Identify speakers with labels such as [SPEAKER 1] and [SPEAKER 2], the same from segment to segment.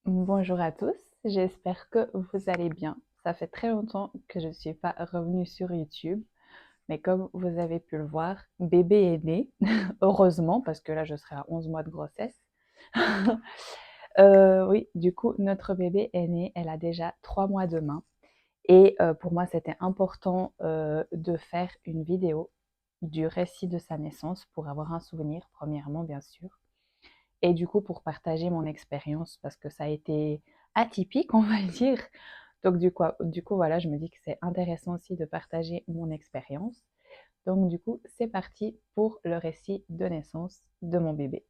[SPEAKER 1] Bonjour à tous, j'espère que vous allez bien. Ça fait très longtemps que je ne suis pas revenue sur YouTube, mais comme vous avez pu le voir, bébé est né, heureusement, parce que là je serai à 11 mois de grossesse. Oui, du coup, notre bébé est né, elle a déjà 3 mois demain. Et pour moi, c'était important de faire une vidéo du récit de sa naissance pour avoir un souvenir, premièrement, bien sûr. Et du coup, pour partager mon expérience, parce que ça a été atypique, on va dire. Donc, du coup, voilà, je me dis que c'est intéressant aussi de partager mon expérience. Donc, du coup, c'est parti pour le récit de naissance de mon bébé.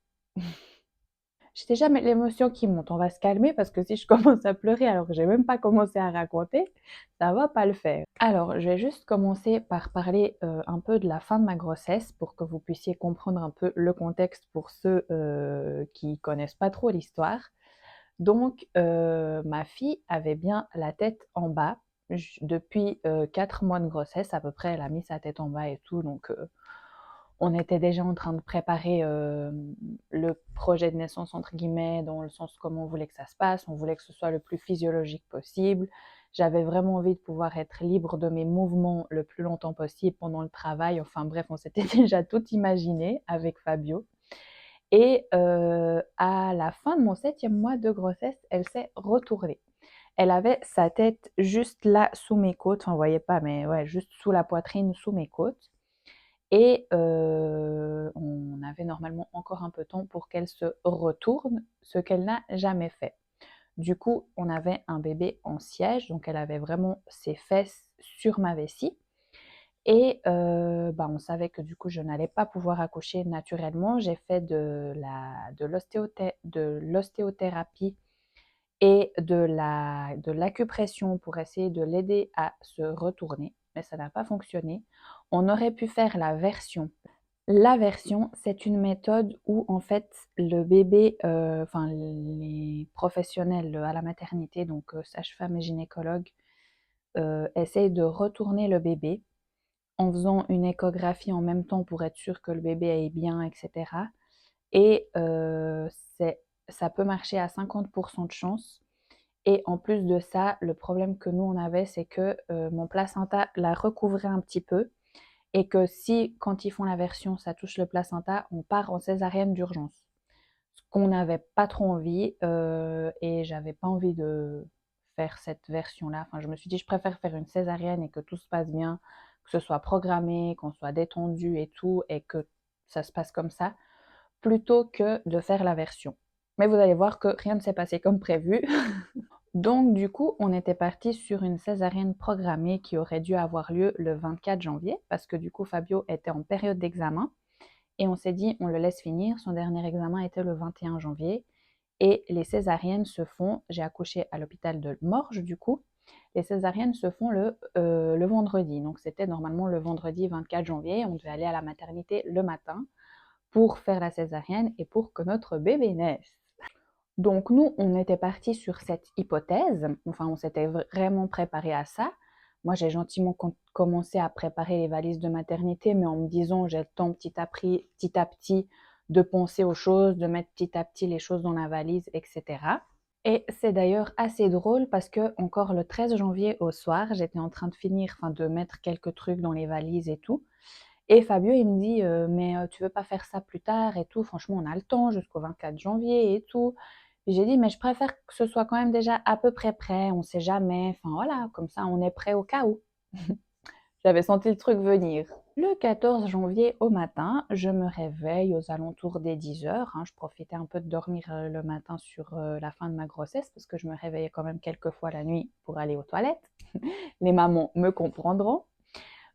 [SPEAKER 1] J'ai déjà l'émotion qui monte. On va se calmer parce que si je commence à pleurer alors que j'ai même pas commencé à raconter, ça va pas le faire. Alors, je vais juste commencer par parler un peu de la fin de ma grossesse pour que vous puissiez comprendre un peu le contexte pour ceux qui connaissent pas trop l'histoire. Donc, ma fille avait bien la tête en bas depuis 4 mois de grossesse à peu près. Elle a mis sa tête en bas et tout, donc on était déjà en train de préparer le projet de naissance, entre guillemets, dans le sens comment on voulait que ça se passe. On voulait que ce soit le plus physiologique possible. J'avais vraiment envie de pouvoir être libre de mes mouvements le plus longtemps possible pendant le travail. Enfin bref, on s'était déjà tout imaginé avec Fabio. Et à la fin de mon 7e mois de grossesse, elle s'est retournée. Elle avait sa tête juste là sous mes côtes, enfin vous voyez pas, mais ouais, juste sous la poitrine, sous mes côtes. Et on avait normalement encore un peu de temps pour qu'elle se retourne, ce qu'elle n'a jamais fait. Du coup, on avait un bébé en siège, donc elle avait vraiment ses fesses sur ma vessie. Et on savait que du coup, je n'allais pas pouvoir accoucher naturellement. J'ai fait de l'ostéothérapie et de l'acupression pour essayer de l'aider à se retourner, mais ça n'a pas fonctionné. On aurait pu faire la version. La version, c'est une méthode où en fait le bébé, enfin les professionnels à la maternité, donc sage-femme et gynécologue, essayent de retourner le bébé en faisant une échographie en même temps pour être sûr que le bébé aille bien, etc. Et ça peut marcher à 50% de chance. Et en plus de ça, le problème que nous on avait, c'est que mon placenta la recouvrait un petit peu et que si, quand ils font la version, ça touche le placenta, on part en césarienne d'urgence. Ce qu'on n'avait pas trop envie et j'avais pas envie de faire cette version-là. Enfin, je me suis dit, je préfère faire une césarienne et que tout se passe bien, que ce soit programmé, qu'on soit détendu et tout, et que ça se passe comme ça, plutôt que de faire la version. Mais vous allez voir que rien ne s'est passé comme prévu. Donc, du coup, on était parti sur une césarienne programmée qui aurait dû avoir lieu le 24 janvier, parce que du coup, Fabio était en période d'examen. Et on s'est dit, on le laisse finir. Son dernier examen était le 21 janvier. Et les césariennes se font, j'ai accouché à l'hôpital de Morges, du coup. Les césariennes se font le vendredi. Donc, c'était normalement le vendredi 24 janvier. On devait aller à la maternité le matin pour faire la césarienne et pour que notre bébé naisse. Donc nous, on était partis sur cette hypothèse, enfin on s'était vraiment préparé à ça. Moi, j'ai gentiment commencé à préparer les valises de maternité, mais en me disant, j'ai le temps petit à petit de penser aux choses, de mettre petit à petit les choses dans la valise, etc. Et c'est d'ailleurs assez drôle parce que encore le 13 janvier au soir, j'étais en train de finir, enfin de mettre quelques trucs dans les valises et tout. Et Fabio, il me dit, mais tu veux pas faire ça plus tard et tout, franchement, on a le temps jusqu'au 24 janvier et tout. Et j'ai dit, mais je préfère que ce soit quand même déjà à peu près prêt, on sait jamais, enfin voilà, comme ça on est prêt au cas où. J'avais senti le truc venir. Le 14 janvier au matin, je me réveille aux alentours des 10 heures. Je profitais un peu de dormir le matin sur la fin de ma grossesse parce que je me réveillais quand même quelques fois la nuit pour aller aux toilettes. Les mamans me comprendront.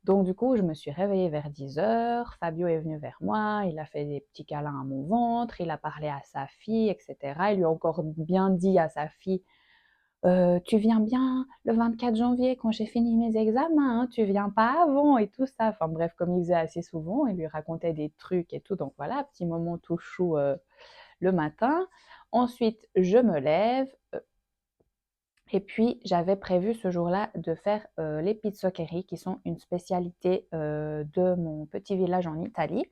[SPEAKER 1] Donc du coup, je me suis réveillée vers 10 heures. Fabio est venu vers moi, il a fait des petits câlins à mon ventre, il a parlé à sa fille, etc. Il lui a encore bien dit à sa fille, tu viens bien le 24 janvier quand j'ai fini mes examens, hein, tu viens pas avant et tout ça. Enfin bref, comme il faisait assez souvent, il lui racontait des trucs et tout. Donc voilà, petit moment tout chou le matin. Ensuite, je me lève, et puis, j'avais prévu ce jour-là de faire les pizzoccheri, qui sont une spécialité de mon petit village en Italie,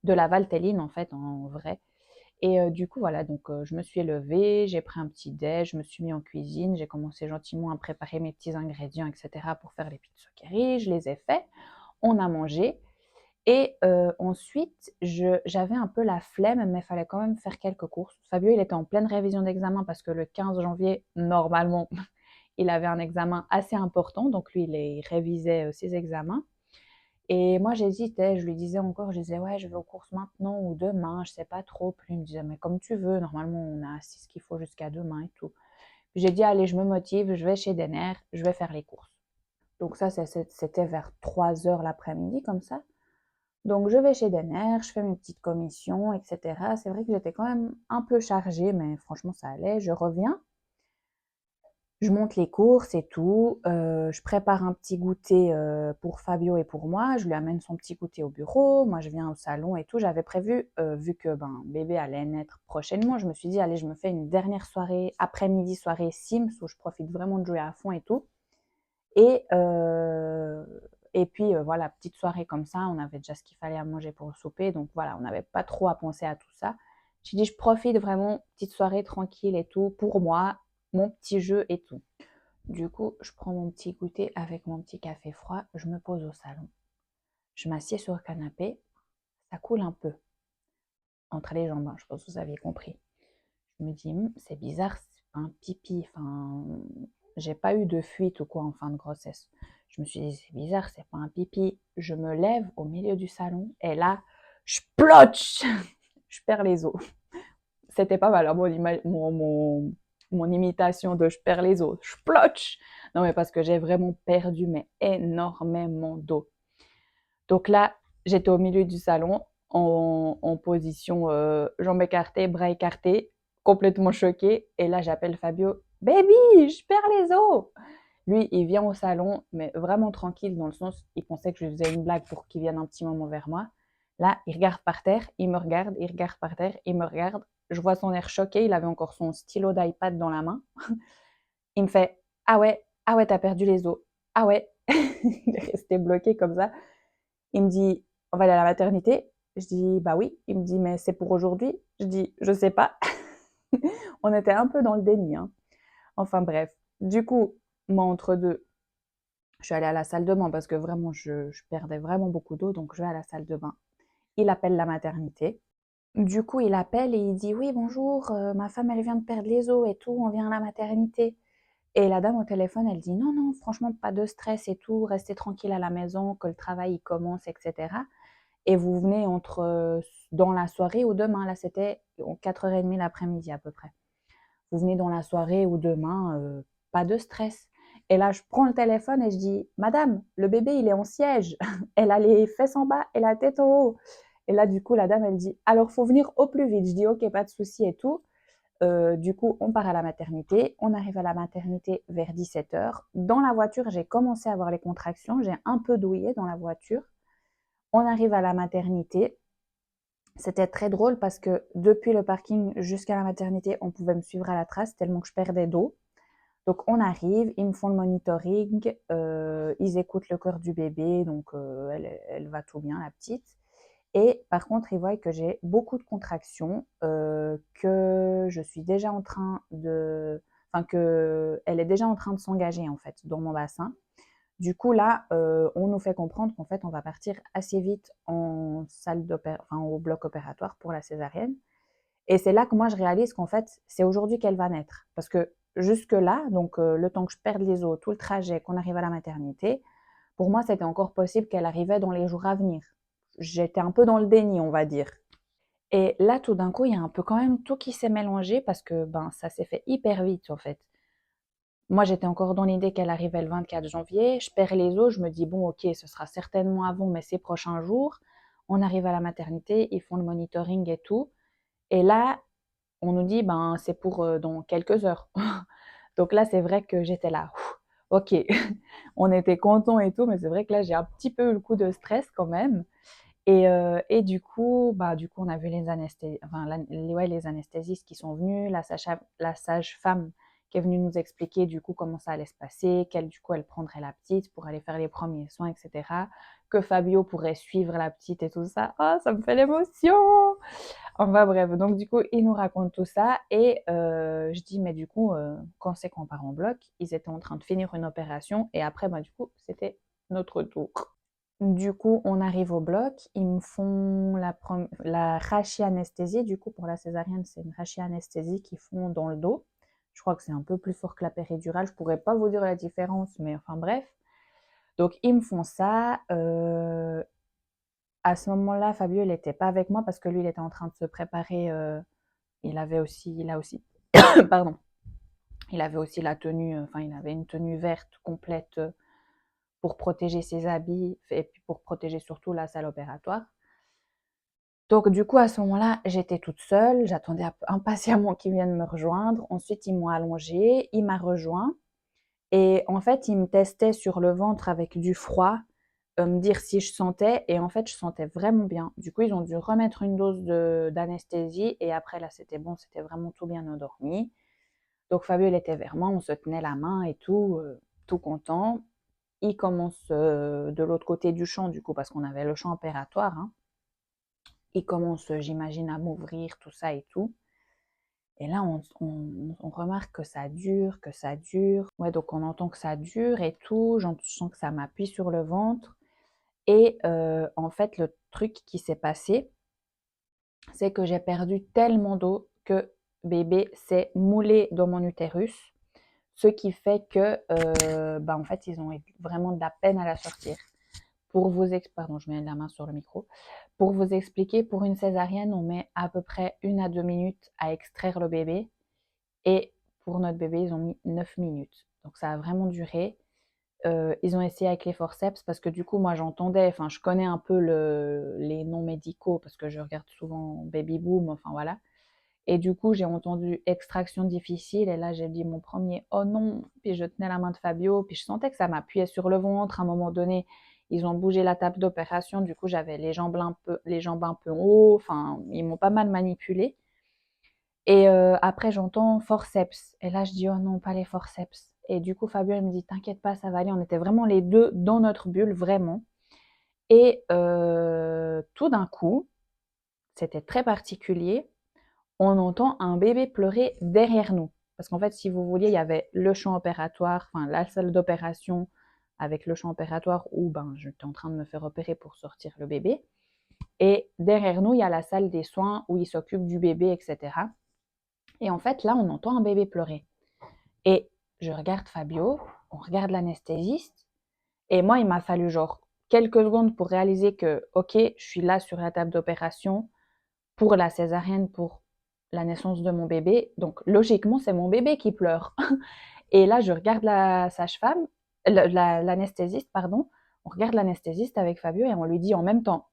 [SPEAKER 1] de la Valtelline en fait, en vrai. Et du coup, voilà, donc je me suis levée, j'ai pris un petit déj, je me suis mis en cuisine, j'ai commencé gentiment à préparer mes petits ingrédients, etc. pour faire les pizzas curry. Je les ai faits, on a mangé. Et ensuite, j'avais un peu la flemme, mais il fallait quand même faire quelques courses. Fabio, il était en pleine révision d'examen parce que le 15 janvier, normalement, il avait un examen assez important. Donc lui, il révisait ses examens. Et moi, j'hésitais, je lui disais encore, je disais, ouais, je vais aux courses maintenant ou demain, je sais pas trop. Puis il me disait, mais comme tu veux, normalement, on a assez ce qu'il faut jusqu'à demain et tout. Puis j'ai dit, allez, je me motive, je vais chez Denner, je vais faire les courses. Donc ça, c'était vers 3 heures l'après-midi, comme ça. Donc je vais chez Denner, je fais mes petites commissions, etc. C'est vrai que j'étais quand même un peu chargée, mais franchement, ça allait. Je reviens. Je monte les courses et tout. Je prépare un petit goûter pour Fabio et pour moi. Je lui amène son petit goûter au bureau. Moi, je viens au salon et tout. J'avais prévu, vu que bébé allait naître prochainement, je me suis dit, allez, je me fais une dernière soirée, après-midi soirée Sims, où je profite vraiment de jouer à fond et tout. Et, euh, et puis, voilà, petite soirée comme ça. On avait déjà ce qu'il fallait à manger pour le souper. Donc voilà, on n'avait pas trop à penser à tout ça. J'ai dit, je profite vraiment, petite soirée tranquille et tout, pour moi, mon petit jeu et tout. Du coup, je prends mon petit goûter avec mon petit café froid, je me pose au salon. Je m'assieds sur le canapé, ça coule un peu entre les jambes, hein, je pense que vous aviez compris. Je me dis, c'est bizarre, c'est pas un pipi, enfin, j'ai pas eu de fuite ou quoi en fin de grossesse. Je me suis dit, c'est bizarre, c'est pas un pipi. Je me lève au milieu du salon et là, je plotche, je perds les os. C'était pas mal, hein, mon imitation de je perds les os, je plotche. Non, mais parce que j'ai vraiment perdu, mais énormément d'eau. Donc là, j'étais au milieu du salon, en position jambes écartées, bras écartés, complètement choquée. Et là, j'appelle Fabio, baby, je perds les os. Lui, il vient au salon, mais vraiment tranquille, dans le sens, il pensait que je lui faisais une blague pour qu'il vienne un petit moment vers moi. Là, il regarde par terre, il me regarde, il regarde par terre, il me regarde. Je vois son air choqué, il avait encore son stylo d'iPad dans la main. Il me fait, ah ouais, t'as perdu les os. Ah ouais. Il est resté bloqué comme ça. Il me dit, on va aller à la maternité. Je dis, bah oui. Il me dit, mais c'est pour aujourd'hui. Je dis, je sais pas. On était un peu dans le déni, hein. Enfin bref. Du coup, moi, entre deux, je suis allée à la salle de bain parce que vraiment, je perdais vraiment beaucoup d'eau. Donc, je vais à la salle de bain. Il appelle la maternité. Du coup, il appelle et il dit, oui, bonjour, ma femme, elle vient de perdre les os et tout. On vient à la maternité. Et la dame au téléphone, elle dit, non, non, franchement, pas de stress et tout. Restez tranquille à la maison, que le travail il commence, etc. Et vous venez dans la soirée ou demain. Là, c'était 4h30 l'après-midi à peu près. Vous venez dans la soirée ou demain, pas de stress. Et là, je prends le téléphone et je dis, Madame, le bébé, il est en siège. Elle a les fesses en bas et la tête en haut. Et là, du coup, la dame, elle dit, alors, faut venir au plus vite. Je dis, ok, pas de souci et tout. Du coup, on part à la maternité. On arrive à la maternité vers 17h. Dans la voiture, j'ai commencé à avoir les contractions. J'ai un peu douillé dans la voiture. On arrive à la maternité. C'était très drôle parce que depuis le parking jusqu'à la maternité, on pouvait me suivre à la trace tellement que je perdais d'eau. Donc on arrive, ils me font le monitoring, ils écoutent le cœur du bébé, donc elle va tout bien, la petite. Et par contre, ils voient que j'ai beaucoup de contractions, que je suis déjà en train de... Enfin, qu'elle est déjà en train de s'engager en fait dans mon bassin. Du coup, là, on nous fait comprendre qu'en fait, on va partir assez vite en enfin, au bloc opératoire pour la césarienne. Et c'est là que moi, je réalise qu'en fait, c'est aujourd'hui qu'elle va naître. Parce que jusque-là, donc le temps que je perde les os, tout le trajet, qu'on arrive à la maternité, pour moi, c'était encore possible qu'elle arrivait dans les jours à venir. J'étais un peu dans le déni, on va dire. Et là, tout d'un coup, il y a un peu quand même tout qui s'est mélangé parce que ça s'est fait hyper vite, en fait. Moi, j'étais encore dans l'idée qu'elle arrivait le 24 janvier. Je perds les os, je me dis, bon, ok, ce sera certainement avant, mais ces prochains jours. On arrive à la maternité, ils font le monitoring et tout. Et là, on nous dit, c'est pour dans quelques heures. Donc là, c'est vrai que j'étais là. Ok, on était contents et tout, mais c'est vrai que là, j'ai un petit peu eu le coup de stress quand même. Et du coup, on a vu les anesthésistes qui sont venus, la sage-femme qui est venue nous expliquer du coup comment ça allait se passer, qu'elle du coup elle prendrait la petite pour aller faire les premiers soins, etc. Que Fabio pourrait suivre la petite et tout ça. Oh, ça me fait l'émotion. Enfin bref, donc du coup, il nous raconte tout ça et je dis: «Mais du coup, quand c'est qu'on part en bloc?» Ils étaient en train de finir une opération et après, bah, du coup, c'était notre tour. Du coup, on arrive au bloc, ils me font la rachianesthésie. Du coup, pour la césarienne, c'est une rachianesthésie qu'ils font dans le dos. Je crois que c'est un peu plus fort que la péridurale. Je pourrais pas vous dire la différence, mais enfin bref. Donc ils me font ça. À ce moment-là, Fabio, il n'était pas avec moi parce que lui, il était en train de se préparer. Il a aussi, pardon, il avait aussi la tenue, enfin, il avait une tenue verte complète pour protéger ses habits et puis pour protéger surtout la salle opératoire. Donc, du coup, à ce moment-là, j'étais toute seule, j'attendais impatiemment qu'ils viennent me rejoindre. Ensuite, ils m'ont allongée, il m'a rejoint. Et en fait, il me testait sur le ventre avec du froid, me dire si je sentais. Et en fait, je sentais vraiment bien. Du coup, ils ont dû remettre une dose d'anesthésie. Et après, là, c'était bon, c'était vraiment tout bien endormi. Donc, Fabio, il était vers moi, on se tenait la main et tout content. Il commence de l'autre côté du champ, du coup, parce qu'on avait le champ opératoire. Hein. Il commence, j'imagine, à m'ouvrir, tout ça et tout. Et là, on remarque que ça dure, que ça dure. Ouais, donc on entend que ça dure et tout. Je sens que ça m'appuie sur le ventre. Et en fait, le truc qui s'est passé, c'est que j'ai perdu tellement d'eau que bébé s'est moulé dans mon utérus. Ce qui fait que, bah, en fait, ils ont vraiment de la peine à la sortir. Pardon, je mets la main sur le micro. Pour vous expliquer, pour une césarienne, on met à peu près 1 à 2 minutes à extraire le bébé. Et pour notre bébé, ils ont mis 9 minutes. Donc ça a vraiment duré. Ils ont essayé avec les forceps parce que du coup, moi j'entendais, enfin je connais un peu les noms médicaux parce que je regarde souvent Baby Boom, enfin voilà. Et du coup, j'ai entendu extraction difficile et là j'ai dit mon premier oh non. Puis je tenais la main de Fabio, puis je sentais que ça m'appuyait sur le ventre. À un moment donné, ils ont bougé la table d'opération. Du coup, j'avais les jambes un peu haut. Enfin, ils m'ont pas mal manipulée. Et après, j'entends forceps. Et là, je dis, oh non, pas les forceps. Et du coup, Fabio, il me dit, t'inquiète pas, ça va aller. On était vraiment les deux dans notre bulle, vraiment. Et tout d'un coup, c'était très particulier, on entend un bébé pleurer derrière nous. Parce qu'en fait, si vous vouliez, il y avait le champ opératoire, enfin la salle d'opération avec le champ opératoire où ben, j'étais en train de me faire opérer pour sortir le bébé. Et derrière nous, il y a la salle des soins où ils s'occupent du bébé, etc. Et en fait, là, on entend un bébé pleurer. Et je regarde Fabio, on regarde l'anesthésiste, et moi, il m'a fallu genre quelques secondes pour réaliser que, ok, je suis là sur la table d'opération pour la césarienne, pour la naissance de mon bébé. Donc, logiquement, c'est mon bébé qui pleure. Et là, je regarde la sage-femme, l'anesthésiste, pardon. On regarde l'anesthésiste avec Fabio et on lui dit en même temps,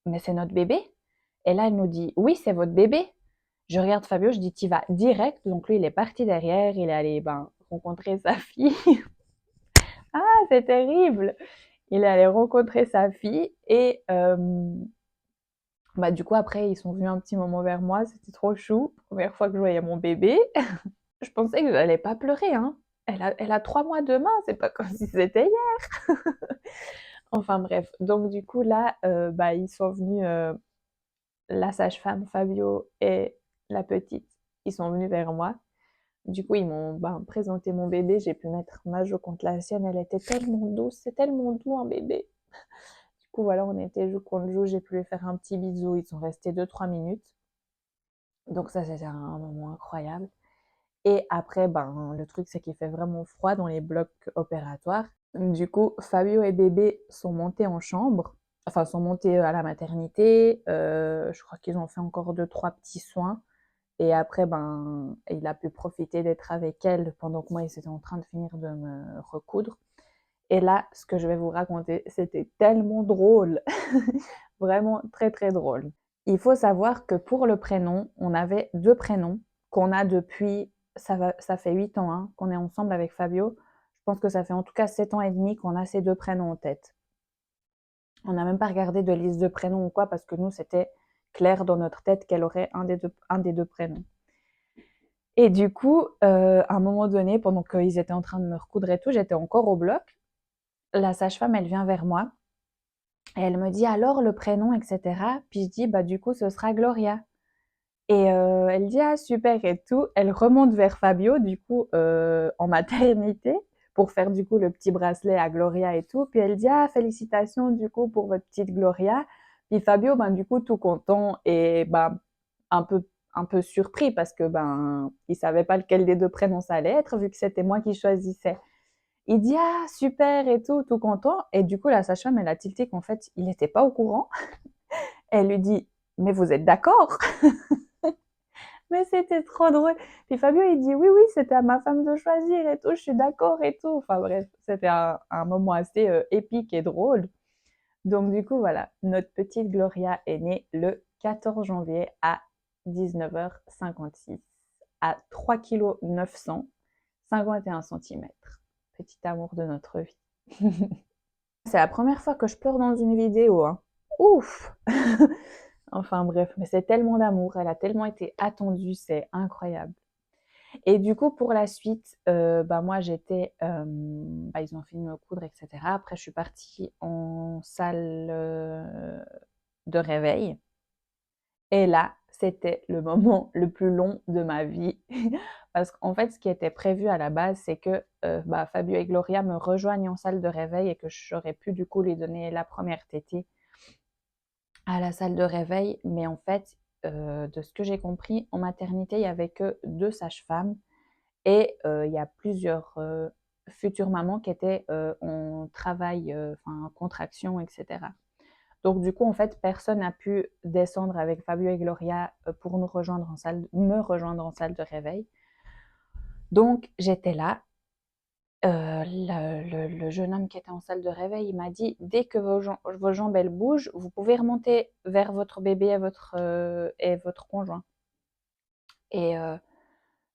[SPEAKER 1] mais c'est notre bébé? Et là, elle nous dit, oui, c'est votre bébé. Je regarde Fabio, je dis, t'y vas direct. Donc lui, il est parti derrière, il est allé rencontrer sa fille. Ah, c'est terrible. Il est allé rencontrer sa fille et bah, du coup, après, ils sont venus un petit moment vers moi. C'était trop chou. Première fois que je voyais mon bébé. Je pensais que je n'allais pas pleurer. Hein. Elle a 3 mois demain. C'est pas comme si c'était hier. Enfin bref. Donc du coup, là, bah, ils sont venus, la sage-femme, Fabio et la petite. Ils sont venus vers moi. Du coup, ils m'ont présenté mon bébé. J'ai pu mettre ma joue contre la sienne. Elle était tellement douce. C'est tellement doux, un bébé. Du coup, voilà, on était joue contre joue. J'ai pu lui faire un petit bisou. Ils sont restés 2-3 minutes. Donc ça, c'était un moment incroyable. Et après, le truc, c'est qu'il fait vraiment froid dans les blocs opératoires. Du coup, Fabio et bébé sont montés en chambre. Enfin, sont montés à la maternité. Je crois qu'ils ont fait encore 2-3 petits soins. Et après, il a pu profiter d'être avec elle pendant que moi, ils étaient en train de finir de me recoudre. Et là, ce que je vais vous raconter, c'était tellement drôle. Vraiment très, très drôle. Il faut savoir que pour le prénom, on avait 2 prénoms qu'on a depuis, ça fait 8 ans hein, qu'on est ensemble avec Fabio. Je pense que ça fait en tout cas 7 ans et demi qu'on a ces 2 prénoms en tête. On n'a même pas regardé de liste de prénoms ou quoi parce que nous, c'était clair dans notre tête qu'elle aurait un des deux prénoms. Et du coup, à un moment donné, pendant qu'ils étaient en train de me recoudre et tout, j'étais encore au bloc. La sage-femme, elle vient vers moi et elle me dit alors le prénom, etc. Puis je dis, du coup, ce sera Gloria. Et elle dit: «Ah super» et tout. Elle remonte vers Fabio du coup, en maternité pour faire du coup le petit bracelet à Gloria et tout. Puis elle dit: «Ah félicitations du coup pour votre petite Gloria». Puis Fabio, ben, du coup tout content et ben, un peu un peu surpris parce que, ben, il savait pas lequel des 2 prénoms ça allait être vu que c'était moi qui choisissais. Il dit: «Ah super» et tout, tout content et du coup la sage-femme elle a tilté qu'en fait il était pas au courant. Elle lui dit: «Mais vous êtes d'accord?» Mais c'était trop drôle. Puis Fabio, il dit oui, oui, c'était à ma femme de choisir et tout, je suis d'accord et tout. Enfin bref, c'était un moment assez épique et drôle. Donc du coup, voilà, notre petite Gloria est née le 14 janvier à 19h56 à 3 kg 900, 51 centimètres. Petit amour de notre vie. C'est la première fois que je pleure dans une vidéo, hein. Ouf. Enfin bref, mais c'est tellement d'amour, elle a tellement été attendue, c'est incroyable. Et du coup, pour la suite, bah, moi j'étais, bah, ils ont fini de me coudre, et cetera. Après, je suis partie en salle de réveil. Et là, c'était le moment le plus long de ma vie. Parce qu'en fait, ce qui était prévu à la base, c'est que bah, Fabio et Gloria me rejoignent en salle de réveil et que j'aurais pu du coup lui donner la première tétée à la salle de réveil. Mais en fait, de ce que j'ai compris, en maternité, il n'y avait que 2 sages-femmes et il y a plusieurs futures mamans qui étaient en travail, enfin en contraction, etc. Donc du coup, en fait, personne n'a pu descendre avec Fabio et Gloria pour me rejoindre en salle de réveil. Donc j'étais là. Le jeune homme qui était en salle de réveil, il m'a dit, dès que vos jambes elles bougent, vous pouvez remonter vers votre bébé et votre conjoint. Et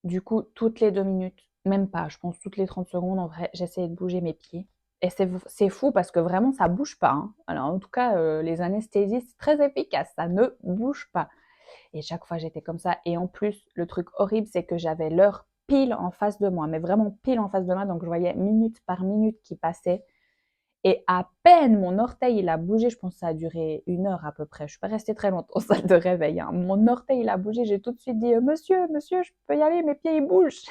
[SPEAKER 1] du coup, toutes les 2 minutes, même pas, je pense toutes les 30 secondes, en vrai, j'essayais de bouger mes pieds. Et c'est fou parce que vraiment, ça bouge pas, hein. Alors, en tout cas, les anesthésies, c'est très efficace, ça ne bouge pas. Et chaque fois, j'étais comme ça. Et en plus, le truc horrible, c'est que j'avais l'heure pile en face de moi, mais vraiment pile en face de moi. Donc, je voyais minute par minute qui passait. Et à peine mon orteil il a bougé, je pense que ça a duré 1 heure à peu près. Je suis pas restée très longtemps en salle de réveil, hein. Mon orteil il a bougé, j'ai tout de suite dit monsieur, monsieur, je peux y aller, mes pieds ils bougent.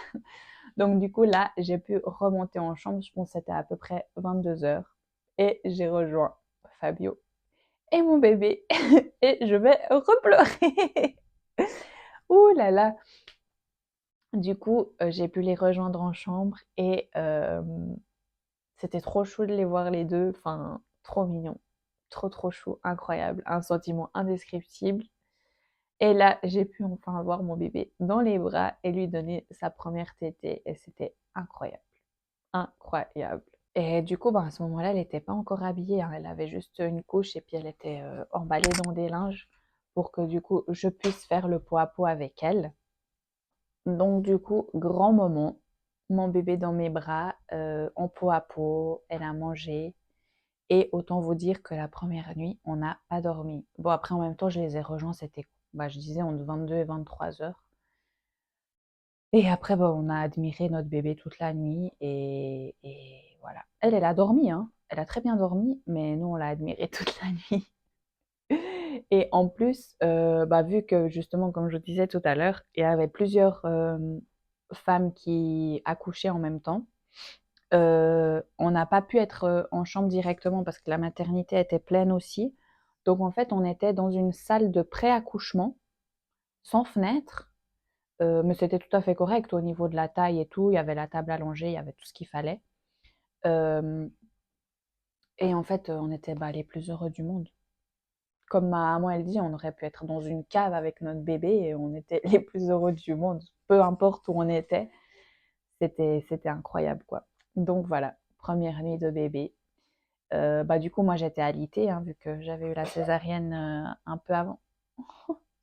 [SPEAKER 1] Donc du coup là, j'ai pu remonter en chambre, je pense que c'était à peu près 22 heures. Et j'ai rejoint Fabio et mon bébé et je vais repleurer. Ouh là là. Du coup, j'ai pu les rejoindre en chambre et c'était trop chou de les voir les deux, enfin trop mignon, trop trop chou, incroyable, un sentiment indescriptible. Et là, j'ai pu enfin avoir mon bébé dans les bras et lui donner sa première tétée et c'était incroyable, incroyable. Et du coup, ben, à ce moment-là, elle n'était pas encore habillée, hein, elle avait juste une couche et puis elle était emballée dans des linges pour que du coup je puisse faire le pot à pot avec elle. Donc du coup, grand moment, mon bébé dans mes bras, en pot à pot, elle a mangé. Et autant vous dire que la première nuit, on n'a pas dormi. Bon, après, en même temps, je les ai rejoints, c'était, bah, je disais, entre 22 et 23 heures. Et après, bah, on a admiré notre bébé toute la nuit. Et voilà. Elle a dormi, hein. Elle a très bien dormi, mais nous, on l'a admirée toute la nuit. Et en plus, bah, vu que justement, comme je disais tout à l'heure, il y avait plusieurs femmes qui accouchaient en même temps. On n'a pas pu être en chambre directement parce que la maternité était pleine aussi. Donc en fait, on était dans une salle de pré-accouchement, sans fenêtre, mais c'était tout à fait correct au niveau de la taille et tout. Il y avait la table allongée, il y avait tout ce qu'il fallait. Euh, et en fait, on était bah, les plus heureux du monde. Comme ma maman, elle dit, on aurait pu être dans une cave avec notre bébé et on était les plus heureux du monde. Peu importe où on était, c'était incroyable, quoi. Donc voilà, première nuit de bébé. Bah, du coup, moi, j'étais alitée, hein, vu que j'avais eu la césarienne un peu avant.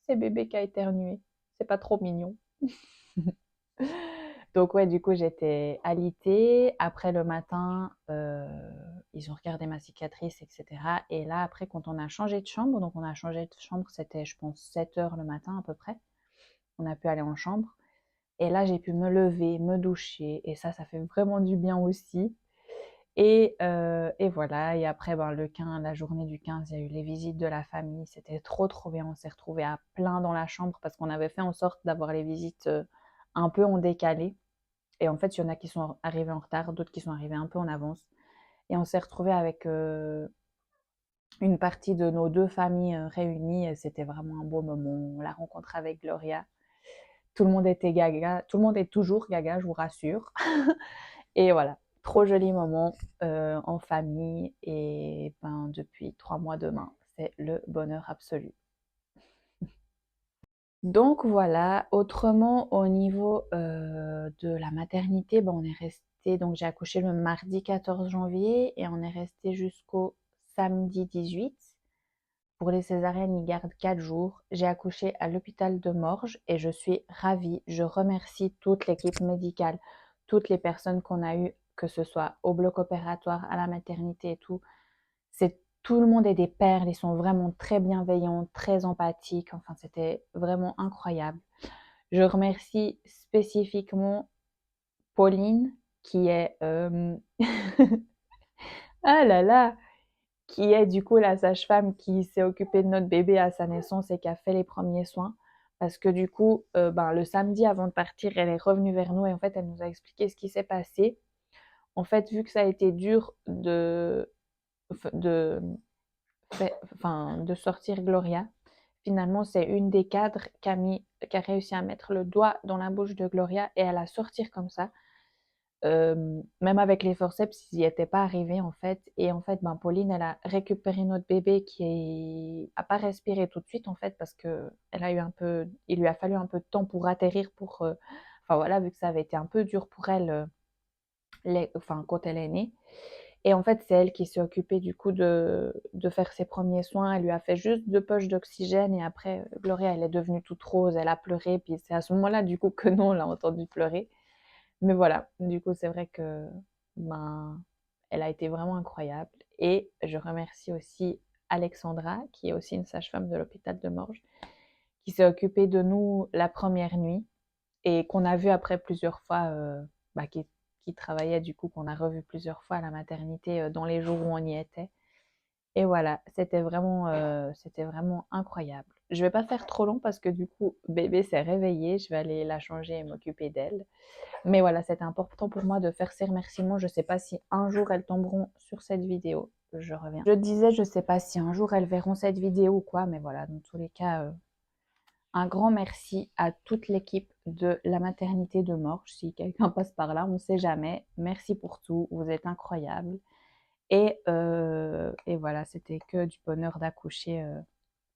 [SPEAKER 1] C'est bébé qui a éternué. C'est pas trop mignon. Donc, ouais, du coup, j'étais alitée. Après, le matin, ils ont regardé ma cicatrice, etc. Et là, après, quand on a changé de chambre, donc on a changé de chambre, c'était, je pense, 7 heures le matin à peu près. On a pu aller en chambre. Et là, j'ai pu me lever, me doucher. Et ça fait vraiment du bien aussi. Et voilà, et après, ben, la journée du 15, il y a eu les visites de la famille. C'était trop, trop bien. On s'est retrouvés à plein dans la chambre parce qu'on avait fait en sorte d'avoir les visites un peu en décalé. Et en fait, il y en a qui sont arrivés en retard, d'autres qui sont arrivés un peu en avance. Et on s'est retrouvés avec une partie de nos deux familles réunies. Et c'était vraiment un beau moment. La rencontre avec Gloria. Tout le monde était gaga. Tout le monde est toujours gaga, je vous rassure. Et voilà, trop joli moment en famille. Et ben, depuis 3 mois demain, c'est le bonheur absolu. Donc voilà, autrement au niveau de la maternité, ben, on est resté, donc j'ai accouché le mardi 14 janvier et on est resté jusqu'au samedi 18. Pour les césariennes, ils gardent 4 jours. J'ai accouché à l'hôpital de Morges et je suis ravie. Je remercie toute l'équipe médicale, toutes les personnes qu'on a eues, que ce soit au bloc opératoire, à la maternité et tout. C'est tout le monde est des perles, ils sont vraiment très bienveillants, très empathiques. Enfin, c'était vraiment incroyable. Je remercie spécifiquement Pauline, qui est ah là là, qui est du coup la sage-femme qui s'est occupée de notre bébé à sa naissance et qui a fait les premiers soins. Parce que du coup, ben, le samedi avant de partir, elle est revenue vers nous et en fait, elle nous a expliqué ce qui s'est passé. En fait, vu que ça a été dur de, de sortir Gloria, finalement, c'est une des cadres qui a réussi à mettre le doigt dans la bouche de Gloria et à la sortir comme ça. Même avec les forceps, ils n'y étaient pas arrivés en fait. Et en fait, ben, Pauline, elle a récupéré notre bébé qui a pas respiré tout de suite en fait parce que il lui a fallu un peu de temps pour atterrir enfin voilà, vu que ça avait été un peu dur pour elle, enfin quand elle est née. Et en fait, c'est elle qui s'est occupée du coup de faire ses premiers soins. Elle lui a fait juste 2 poches d'oxygène et après, Gloria, elle est devenue toute rose, elle a pleuré. Puis c'est à ce moment-là, du coup, que nous, on l'a entendu pleurer. Mais voilà, du coup, c'est vrai que ben, elle a été vraiment incroyable. Et je remercie aussi Alexandra, qui est aussi une sage-femme de l'hôpital de Morges, qui s'est occupée de nous la première nuit et qu'on a vu après plusieurs fois, bah, qui travaillait du coup, qu'on a revu plusieurs fois à la maternité dans les jours où on y était. Et voilà, c'était vraiment incroyable. Je vais pas faire trop long parce que du coup, bébé s'est réveillée, je vais aller la changer et m'occuper d'elle. Mais voilà, c'était important pour moi de faire ces remerciements. Je sais pas si un jour elles tomberont sur cette vidéo. Je reviens. Je disais, je sais pas si un jour elles verront cette vidéo ou quoi, mais voilà, dans tous les cas, un grand merci à toute l'équipe de la maternité de Morges. Si quelqu'un passe par là, on ne sait jamais. Merci pour tout, vous êtes incroyables. Et voilà, c'était que du bonheur d'accoucher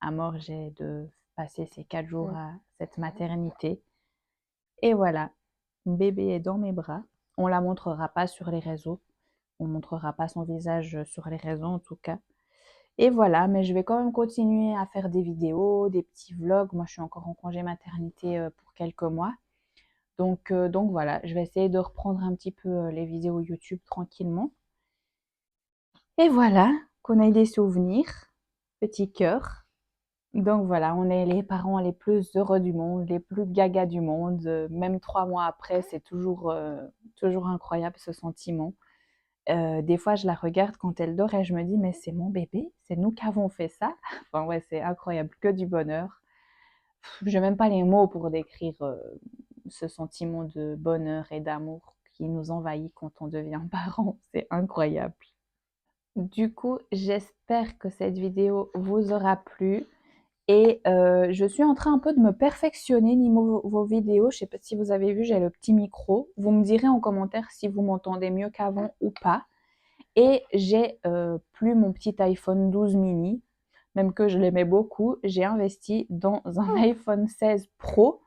[SPEAKER 1] à Morges et de passer ces 4 jours à cette maternité. Et voilà, bébé est dans mes bras. On la montrera pas sur les réseaux. On montrera pas son visage sur les réseaux en tout cas. Et voilà, mais je vais quand même continuer à faire des vidéos, des petits vlogs. Moi, je suis encore en congé maternité pour quelques mois. Donc voilà, je vais essayer de reprendre un petit peu les vidéos YouTube tranquillement. Et voilà, qu'on ait des souvenirs, petit cœur. Donc voilà, on est les parents les plus heureux du monde, les plus gaga du monde. Même 3 mois après, c'est toujours incroyable ce sentiment. Des fois, je la regarde quand elle dort et je me dis, mais c'est mon bébé, c'est nous qui avons fait ça. Enfin ouais, c'est incroyable, que du bonheur. Je n'ai même pas les mots pour décrire ce sentiment de bonheur et d'amour qui nous envahit quand on devient parent. C'est incroyable. Du coup, j'espère que cette vidéo vous aura plu. Et je suis en train un peu de me perfectionner niveau vos vidéos. Je ne sais pas si vous avez vu, j'ai le petit micro. Vous me direz en commentaire si vous m'entendez mieux qu'avant ou pas. Et j'ai plus mon petit iPhone 12 mini, même que je l'aimais beaucoup. J'ai investi dans un iPhone 16 Pro.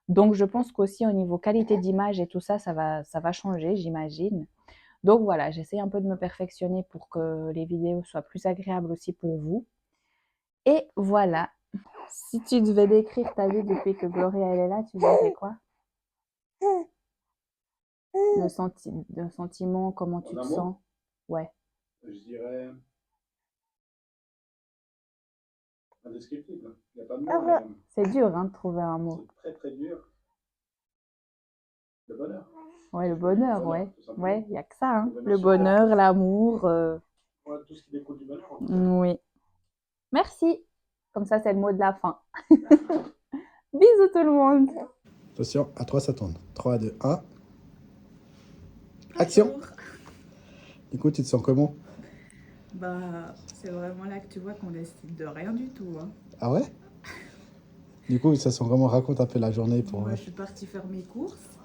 [SPEAKER 1] Donc je pense qu'aussi au niveau qualité d'image et tout ça, ça va changer, j'imagine. Donc voilà, j'essaie un peu de me perfectionner pour que les vidéos soient plus agréables aussi pour vous. Et voilà, si tu devais décrire ta vie depuis que Gloria elle est là, tu dirais quoi? Le sentiment, comment tu te sens? Ouais.
[SPEAKER 2] Je dirais indescriptible. Il n'y a pas de mots, mais
[SPEAKER 1] C'est dur hein, de trouver un mot.
[SPEAKER 2] c'est très très dur. Le bonheur.
[SPEAKER 1] Ouais, le bonheur,
[SPEAKER 2] Bonheur,
[SPEAKER 1] ouais.
[SPEAKER 2] tout simplement.
[SPEAKER 1] Ouais, il n'y a que ça, hein.
[SPEAKER 2] Le
[SPEAKER 1] Le
[SPEAKER 2] bonheur,
[SPEAKER 1] bonheur, l'amour.
[SPEAKER 2] Ouais, tout ce qui découle du bonheur, en tout cas.
[SPEAKER 1] Oui. Merci. Comme ça, c'est le mot de la fin. Bisous tout le monde.
[SPEAKER 3] Attention, à 3 ça tourne. 3, 2, 1. Action.
[SPEAKER 4] Bonjour.
[SPEAKER 3] Du coup, tu te sens comment?
[SPEAKER 4] Bah, c'est vraiment là que tu vois qu'on décide de rien du tout, hein.
[SPEAKER 3] Ah ouais? Du coup, ça sent comment? Raconte un peu la journée pour...
[SPEAKER 4] Moi, je suis partie faire mes courses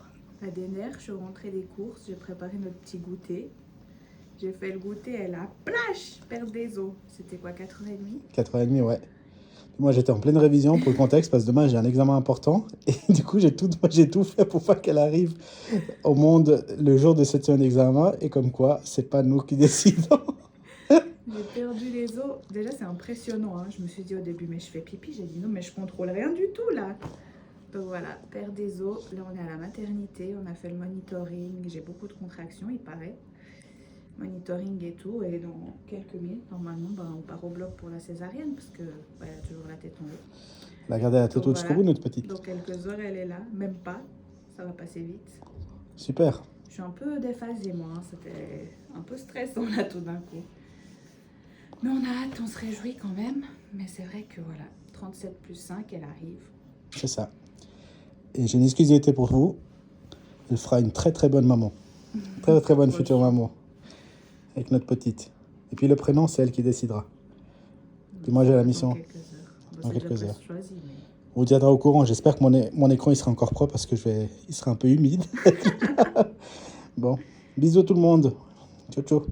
[SPEAKER 4] à Denner. Je suis rentrée des courses, j'ai préparé notre petit goûter. J'ai fait le goûter, elle a plage, perte des os. C'était quoi, 4h30?
[SPEAKER 3] 4h30, ouais. Moi, j'étais en pleine révision pour le contexte parce que demain, j'ai un examen important. Et du coup, j'ai tout fait pour pas qu'elle arrive au monde le jour de cette semaine d'examen. Et comme quoi, c'est pas nous qui décidons.
[SPEAKER 4] J'ai perdu les os. Déjà, c'est impressionnant, hein. Je me suis dit au début, mais je fais pipi. J'ai dit non, mais je contrôle rien du tout là. Donc voilà, perte des os. Là, on est à la maternité. On a fait le monitoring. J'ai beaucoup de contractions, il paraît. Monitoring et tout. Et dans quelques minutes, normalement, bah, on part au bloc pour la césarienne parce que bah, elle a toujours la tête en haut.
[SPEAKER 3] Elle a gardé la tête
[SPEAKER 4] Donc
[SPEAKER 3] jusqu'au
[SPEAKER 4] voilà.
[SPEAKER 3] bout, notre petite.
[SPEAKER 4] Dans quelques heures, elle est là. Même pas. Ça va passer vite.
[SPEAKER 3] Super.
[SPEAKER 4] Je suis un peu déphasée, moi, hein. C'était un peu stressant là tout d'un coup. Mais on a hâte, on se réjouit quand même. Mais c'est vrai que voilà, 37 plus 5, elle arrive.
[SPEAKER 3] C'est ça. Et j'ai une exclusivité pour vous. Elle fera une très très bonne maman. Très très bonne future maman. Avec notre petite. Et puis le prénom, c'est elle qui décidera. Puis moi, j'ai la mission.
[SPEAKER 4] Dans quelques heures. Bon,
[SPEAKER 3] Dans
[SPEAKER 4] c'est
[SPEAKER 3] quelques
[SPEAKER 4] déjà
[SPEAKER 3] heures.
[SPEAKER 4] presque choisi, mais...
[SPEAKER 3] On vous tiendra au courant. J'espère que mon écran il sera encore propre parce que il sera un peu humide. Bon, bisous tout le monde. Ciao ciao.